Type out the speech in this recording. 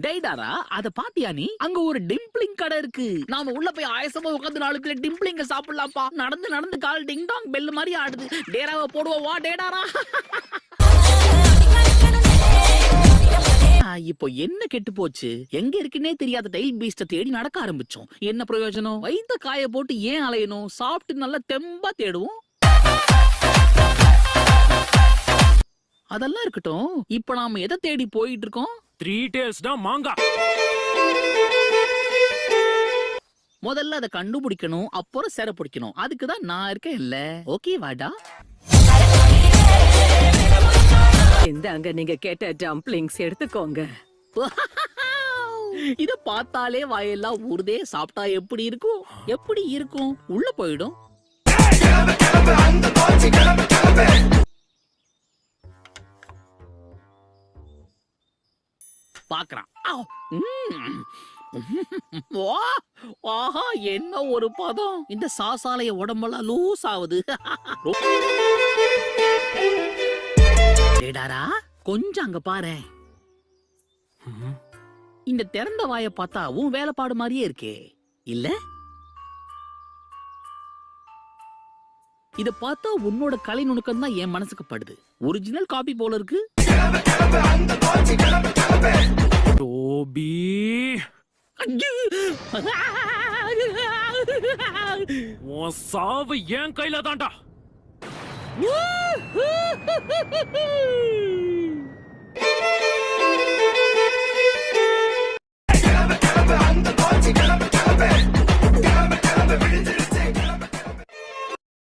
டேடாரா அத பாத்தியா நீ? அங்க ஒரு டிம்பிளிங் கடை இருக்கு. நாம உள்ள போய் ஆயசமா உட்கார்ந்து 4 பிளேட் டிம்பிளிங்க சாப்பிடலாம்ப்பா. நடந்து நடந்து கால் டிங் டாங் பெல் மாதிரி ஆடுது. டேராவை போடுவோம் வா டேடாரா. இப்போ என்ன கெட்டு போச்சு? எங்க இருக்குன்னே தெரியாத டைல் பீஸ்ட தேடி நடக்க ஆரம்பிச்சோம். என்ன பிரயோஜனம்? வைத்த காய போட்டு ஏன் அலையணும்? சாப்பிட்டு நல்லா தெம்பா தேடுவோம். அதெல்லாம் இருக்கட்டும். இப்ப நாம எதை தேடி போயிட்டு இருக்கோம்? 3 டேல்ஸ் தான் மாங்கா. முதல்ல அதை கண்டுபிடிக்கணும், அப்புறம் சேர பிடிக்கணும். அதுக்கு தான் நான் இருக்கேன் இல்ல. ஓகே வாடா. இந்தாங்க நீங்க கேட்ட டம்ப்ளிங்ஸ் எடுத்துக்கோங்க. இத பார்த்தாலே வாயெல்லாம் ஊர்தே. சாப்பிட்டா எப்படி இருக்கும்? எப்படி இருக்கும்? உள்ள போயிடும். பாக்குறான். ஆஹா என்ன ஒரு பதம். இந்த சாசாலைய உடம்பெல்லாம் லூஸ் ஆகுது. டேடாரா கொஞ்சம் அங்க பாரு. இந்த திறந்த வாய பார்த்தா உன் வேலைப்பாடு மாதிரியே இருக்கே இல்ல? இத பார்த்தா உன்னோட கலை நுணுக்கம் தான் என் மனசுக்கு படுது. ஒரிஜினல் காப்பி போல இருக்கு. டோபி உன் சாவு என் கையில தான்டா.